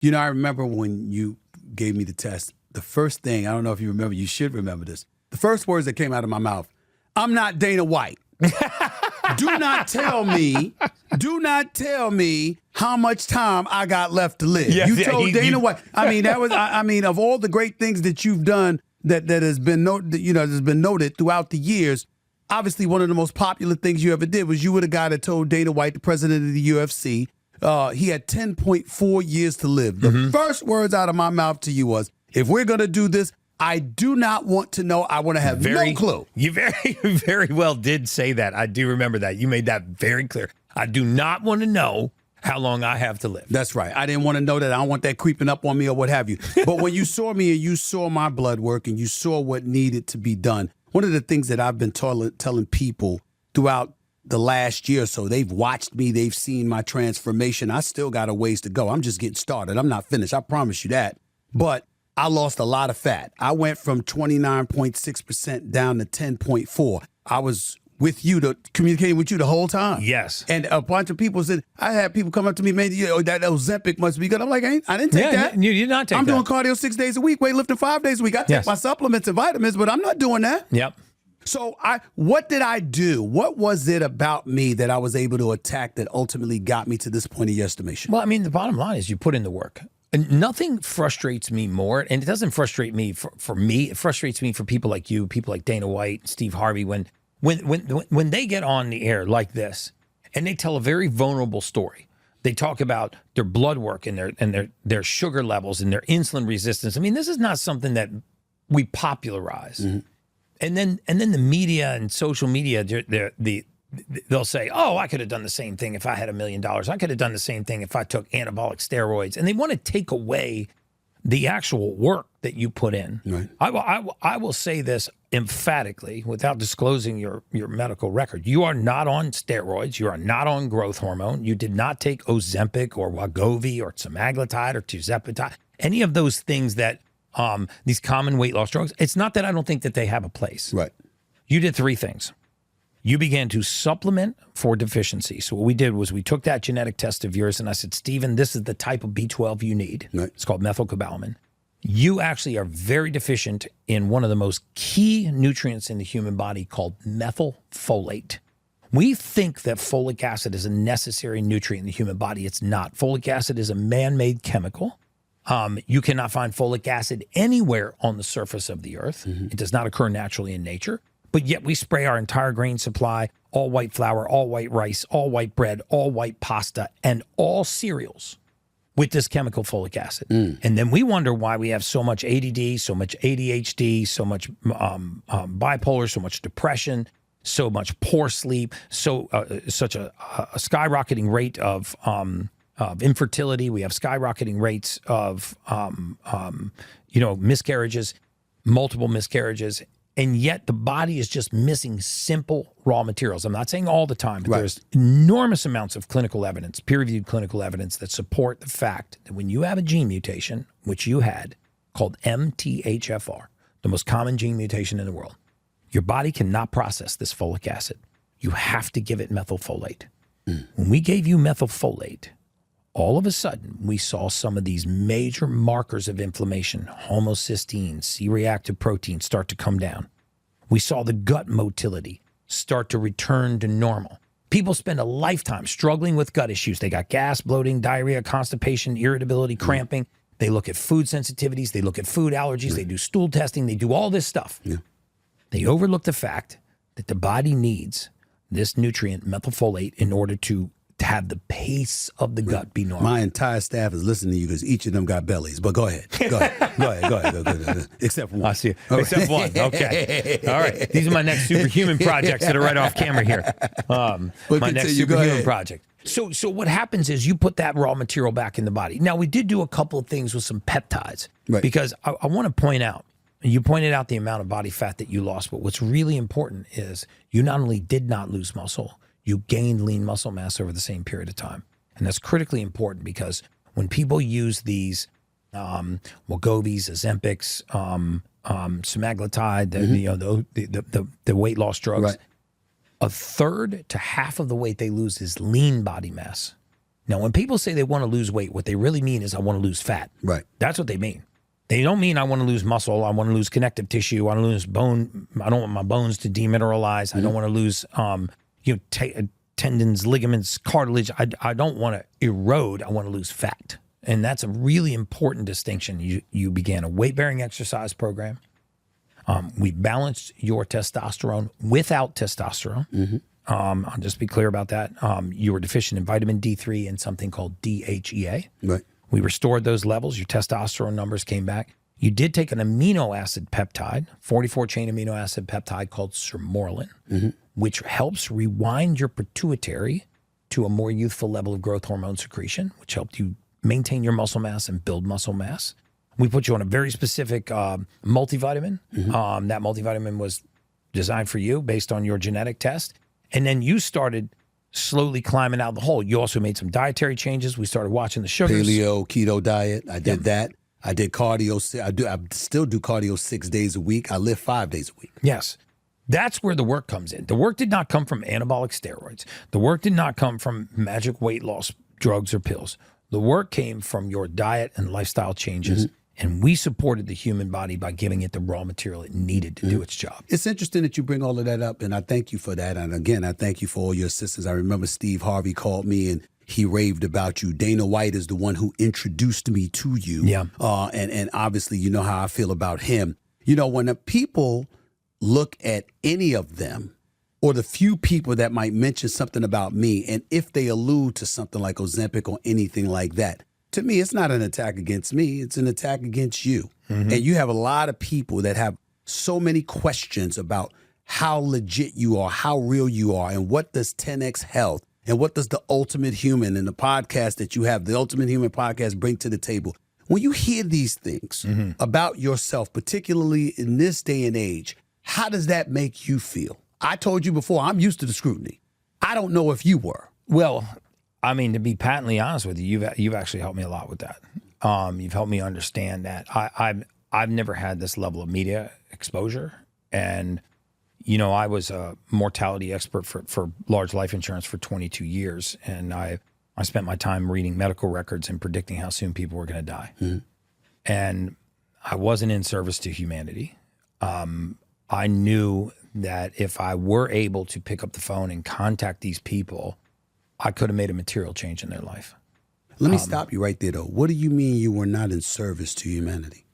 You know, I remember when you gave me the test, the first thing, I don't know if you remember, you should remember this. The first words that came out of my mouth, I'm not Dana White. do not tell me how much time I got left to live. Yes, you told Dana White. I mean, that was, I mean, of all the great things that you've done that has been noted throughout the years, obviously one of the most popular things you ever did was you were the guy that told Dana White, the president of the UFC, he had 10.4 years to live. The first words out of my mouth to you was, if we're going to do this, I do not want to know. I want to have no clue. You very well did say that. I do remember that. You made that very clear. I do not want to know how long I have to live. That's right. I didn't want to know that. I don't want that creeping up on me or what have you. But when you saw me and you saw my blood work and you saw what needed to be done, one of the things that I've been telling people throughout the last year or so, they've watched me, they've seen my transformation. I still got a ways to go. I'm just getting started. I'm not finished. I promise you that. But I lost a lot of fat. I went from 29.6% down to 10.4. I was with you, communicating with you the whole time. Yes. And a bunch of people said, I had people come up to me, man, that Ozempic must be good. I'm like, I didn't take that. You did not take I'm that. doing cardio 6 days a week, weightlifting 5 days a week. I take my supplements and vitamins, but I'm not doing that. Yep. So what did I do? What was it about me that I was able to attack that ultimately got me to this point of your estimation? Well, I mean, the bottom line is you put in the work. And nothing frustrates me more, and it doesn't frustrate me for me. It frustrates me for people like you, people like Dana White, Steve Harvey, when they get on the air like this, and they tell a very vulnerable story. They talk about their blood work and their sugar levels and their insulin resistance. I mean, this is not something that we popularize. Mm-hmm. And then the media and social media, they'll say, oh, I could have done the same thing if I had $1 million. I could have done the same thing if I took anabolic steroids. And they want to take away the actual work that you put in. Right. I will say this emphatically without disclosing your medical record. You are not on steroids. You are not on growth hormone. You did not take Ozempic or Wegovy or semaglutide or tirzepatide, any of those things that these common weight loss drugs. It's not that I don't think that they have a place. Right. You did 3 things. You began to supplement for deficiency. So what we did was we took that genetic test of yours and I said, Stephen, this is the type of B12 you need. Right. It's called methylcobalamin. You actually are very deficient in one of the most key nutrients in the human body called methylfolate. We think that folic acid is a necessary nutrient in the human body. It's not. Folic acid is a man-made chemical. You cannot find folic acid anywhere on the surface of the earth. Mm-hmm. It does not occur naturally in nature. But yet we spray our entire grain supply, all white flour, all white rice, all white bread, all white pasta, and all cereals with this chemical folic acid. And then we wonder why we have so much ADD, so much ADHD, so much bipolar, so much depression, so much poor sleep, such a skyrocketing rate of infertility. We have skyrocketing rates of miscarriages, multiple miscarriages. And yet the body is just missing simple raw materials. I'm not saying all the time, but there's enormous amounts of clinical evidence, peer-reviewed clinical evidence that support the fact that when you have a gene mutation, which you had, called MTHFR, the most common gene mutation in the world, your body cannot process this folic acid. You have to give it methylfolate. When we gave you methylfolate, all of a sudden, we saw some of these major markers of inflammation, homocysteine, C-reactive protein, start to come down. We saw the gut motility start to return to normal. People spend a lifetime struggling with gut issues. They got gas, bloating, diarrhea, constipation, irritability, cramping. They look at food sensitivities. They look at food allergies. They do stool testing. They do all this stuff. Yeah. They overlook the fact that the body needs this nutrient, methylfolate, in order to have the pace of the gut be normal. My entire staff is listening to you because each of them got bellies. But go ahead. Go ahead. Except one. I see. Except one. Okay. All right. These are my next superhuman projects that are right off camera here. My next superhuman project. So what happens is you put that raw material back in the body. Now, we did do a couple of things with some peptides. Right. Because I want to point out, you pointed out the amount of body fat that you lost, but what's really important is you not only did not lose muscle, you gained lean muscle mass over the same period of time. And that's critically important because when people use these Wegovys, Ozempics, semaglutide, the weight loss drugs, a third to half of the weight they lose is lean body mass. Now, when people say they want to lose weight, what they really mean is I want to lose fat. Right. That's what they mean. They don't mean I want to lose muscle. I want to lose connective tissue. I want to lose bone. I don't want my bones to demineralize. I don't want to lose, tendons, ligaments, cartilage. I don't want to erode. I want to lose fat. And that's a really important distinction. You began a weight-bearing exercise program. We balanced your testosterone without testosterone. I'll just be clear about that. You were deficient in vitamin D3 and something called DHEA. Right. We restored those levels. Your testosterone numbers came back. You did take an amino acid peptide, 44-chain amino acid peptide called sermorelin, which helps rewind your pituitary to a more youthful level of growth hormone secretion, which helped you maintain your muscle mass and build muscle mass. We put you on a very specific multivitamin. That multivitamin was designed for you based on your genetic test. And then you started slowly climbing out the hole. You also made some dietary changes. We started watching the sugars. Paleo, keto diet. I did that. I did cardio. I still do cardio 6 days a week. I live 5 days a week. Yes. That's where the work comes in. The work did not come from anabolic steroids. The work did not come from magic weight loss drugs or pills. The work came from your diet and lifestyle changes. And we supported the human body by giving it the raw material it needed to do its job. It's interesting that you bring all of that up, and I thank you for that. And again, I thank you for all your assistance. I remember Steve Harvey called me and he raved about you. Dana White is the one who introduced me to you. Yeah. And obviously, you know how I feel about him. You know, when the people look at any of them, or the few people that might mention something about me, and if they allude to something like Ozempic or anything like that, to me, it's not an attack against me. It's an attack against you. And you have a lot of people that have so many questions about how legit you are, how real you are, and what does 10X Health and what does the Ultimate Human and the podcast that you have, the Ultimate Human podcast, bring to the table. When you hear these things about yourself, particularly in this day and age, how does that make you feel? I told you before, I'm used to the scrutiny. I don't know if you were. Well, I mean, to be patently honest with you, you've actually helped me a lot with that. You've helped me understand that I've never had this level of media exposure, and you know, I was a mortality expert for large life insurance for 22 years, and I spent my time reading medical records and predicting how soon people were going to die, and I wasn't in service to humanity. I knew that if I were able to pick up the phone and contact these people, I could have made a material change in their life. Let me stop you right there, though. What do you mean you were not in service to humanity?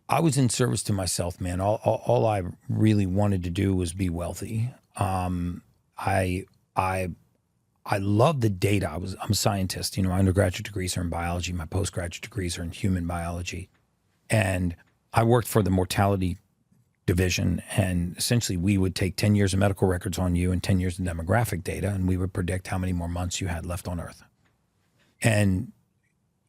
I was in service to myself, man. All I really wanted to do was be wealthy. I love the data. I'm a scientist. You know, my undergraduate degrees are in biology. My postgraduate degrees are in human biology. And I worked for the mortality division, and essentially we would take 10 years of medical records on you and 10 years of demographic data, and we would predict how many more months you had left on Earth. And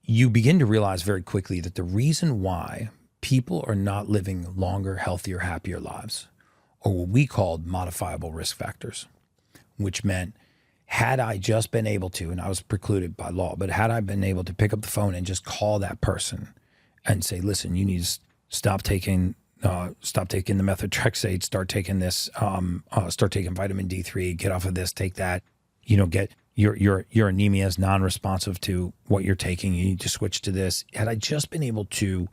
you begin to realize very quickly that the reason why people are not living longer, healthier, happier lives are what we called modifiable risk factors, which meant had I just been able to, and I was precluded by law, but had I been able to pick up the phone and just call that person and say, listen, you need to stop taking the methotrexate, start taking this, start taking vitamin D3, get off of this, take that, you know, get your anemia is non-responsive to what you're taking. You need to switch to this. Had I just been able to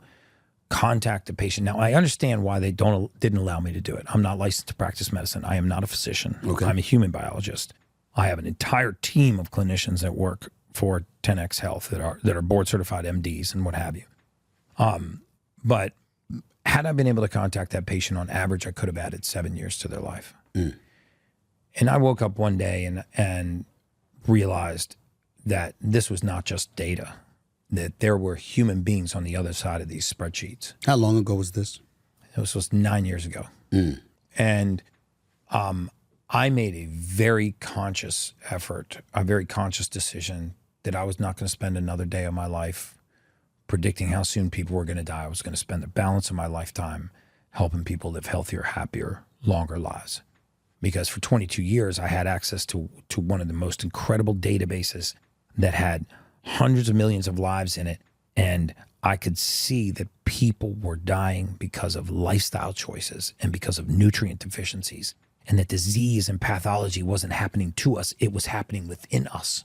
contact the patient. Now, I understand why they didn't allow me to do it. I'm not licensed to practice medicine. I am not a physician. Okay. I'm a human biologist. I have an entire team of clinicians that work for 10X Health that are board certified MDs and what have you. But had I been able to contact that patient, on average, I could have added 7 years to their life. And I woke up one day and realized that this was not just data, that there were human beings on the other side of these spreadsheets. How long ago was this? It was 9 years ago. And I made a very conscious effort, a very conscious decision that I was not going to spend another day of my life predicting how soon people were going to die. I was going to spend the balance of my lifetime helping people live healthier, happier, longer lives. Because for 22 years, I had access to one of the most incredible databases that had hundreds of millions of lives in it. And I could see that people were dying because of lifestyle choices and because of nutrient deficiencies, and that disease and pathology wasn't happening to us. It was happening within us.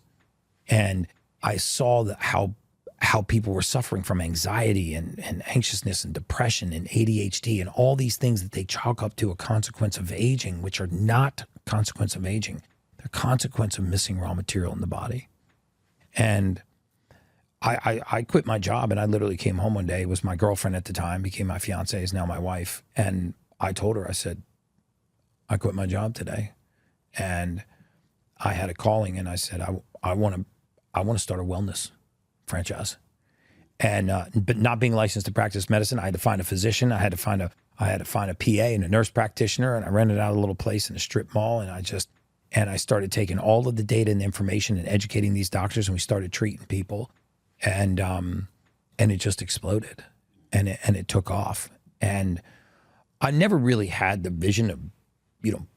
And I saw how people were suffering from anxiety and anxiousness and depression and ADHD and all these things that they chalk up to a consequence of aging, which are not consequence of aging. They're consequence of missing raw material in the body. And I quit my job, and I literally came home one day. It was my girlfriend at the time, became my fiance, is now my wife. And I told her, I said, I quit my job today. And I had a calling, and I said, I want to start a wellness franchise. And but not being licensed to practice medicine, I had to find a physician. I had to find a PA and a nurse practitioner, and I rented out a little place in a strip mall, and I started taking all of the data and information and educating these doctors, and we started treating people, and it just exploded, and it took off. And I never really had the vision of,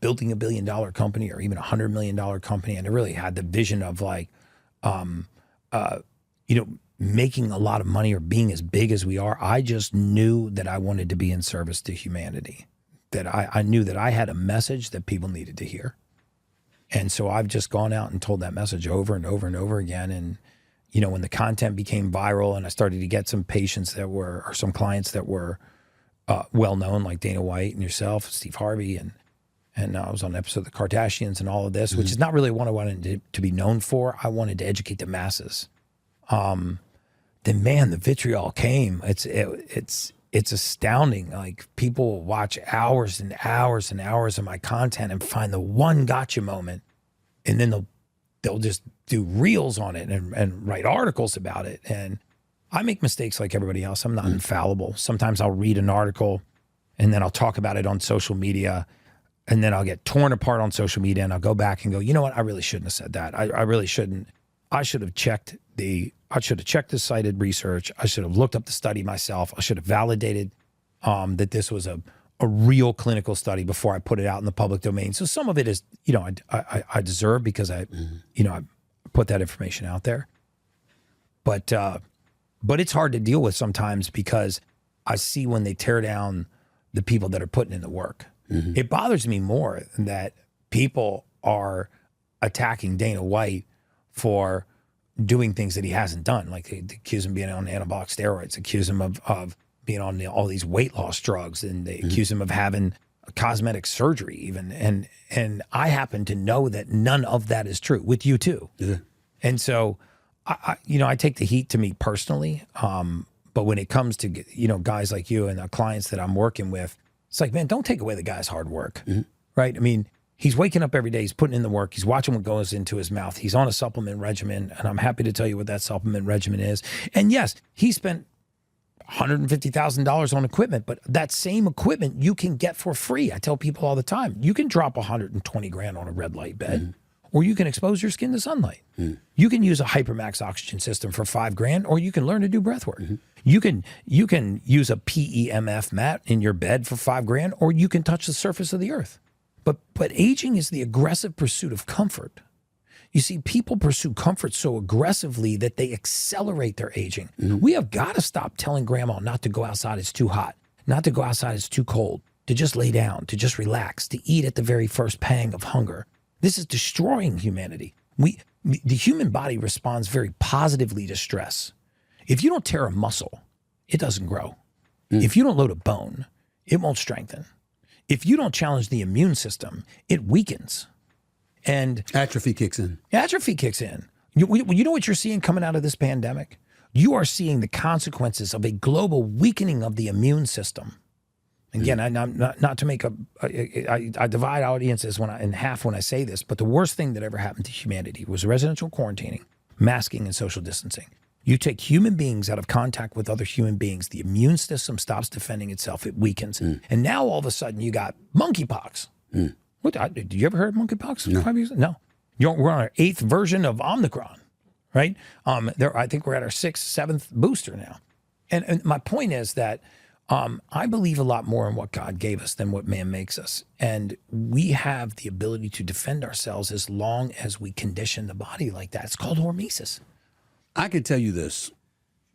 building $1 billion company or even $100 million company. And I really had the vision of like, making a lot of money or being as big as we are. I just knew that I wanted to be in service to humanity, that I knew that I had a message that people needed to hear. And so I've just gone out and told that message over and over and over again. And, when the content became viral and I started to get some patients or some clients that were well-known, like Dana White and yourself, Steve Harvey, and I was on an episode of the Kardashians and all of this, which is not really what I wanted to be known for. I wanted to educate the masses. Then man, the vitriol came. It's astounding. Like, people will watch hours and hours and hours of my content and find the one gotcha moment, and then they'll just do reels on it and write articles about it. And I make mistakes like everybody else. I'm not infallible. Sometimes I'll read an article and then I'll talk about it on social media, and then I'll get torn apart on social media, and I'll go back and go, you know what? I really shouldn't have said that. I really shouldn't. I should have checked the cited research. I should have looked up the study myself. I should have validated that this was a real clinical study before I put it out in the public domain. So some of it is, I deserve, because I put that information out there. But it's hard to deal with sometimes, because I see when they tear down the people that are putting in the work. It bothers me more that people are attacking Dana White for doing things that he hasn't done. Like, they accuse him of being on anabolic steroids, accuse him of being on all these weight loss drugs, and they accuse him of having cosmetic surgery even. And I happen to know that none of that is true, with you too. Yeah. And so, I take the heat to me personally. But when it comes to, guys like you and the clients that I'm working with, it's like, man, don't take away the guy's hard work, right? I mean, he's waking up every day, he's putting in the work, he's watching what goes into his mouth, he's on a supplement regimen, and I'm happy to tell you what that supplement regimen is. And yes, he spent $150,000 on equipment, but that same equipment you can get for free. I tell people all the time, you can drop $120,000 on a red light bed, or you can expose your skin to sunlight. You can use a hypermax oxygen system for $5,000, or you can learn to do breath work. You can use a PEMF mat in your bed for $5,000, or you can touch the surface of the earth. But aging is the aggressive pursuit of comfort. You see, people pursue comfort so aggressively that they accelerate their aging. We have got to stop telling grandma not to go outside, it's too hot, not to go outside, it's too cold, to just lay down, to just relax, to eat at the very first pang of hunger. This is destroying humanity. The human body responds very positively to stress. If you don't tear a muscle, it doesn't grow. If you don't load a bone, it won't strengthen. If you don't challenge the immune system, it weakens. And atrophy kicks in. You know what you're seeing coming out of this pandemic? You are seeing the consequences of a global weakening of the immune system. Again, I'm not to make I divide audiences in half when I say this, but the worst thing that ever happened to humanity was residential quarantining, masking, and social distancing. You take human beings out of contact with other human beings, the immune system stops defending itself, it weakens. And now all of a sudden you got monkeypox. Did you ever heard of monkeypox? No. 5 years? No. We're on our 8th version of Omicron, right? I think we're at our 6th, 7th booster now. And my point is that I believe a lot more in what God gave us than what man makes us. And we have the ability to defend ourselves as long as we condition the body like that. It's called hormesis. I can tell you this.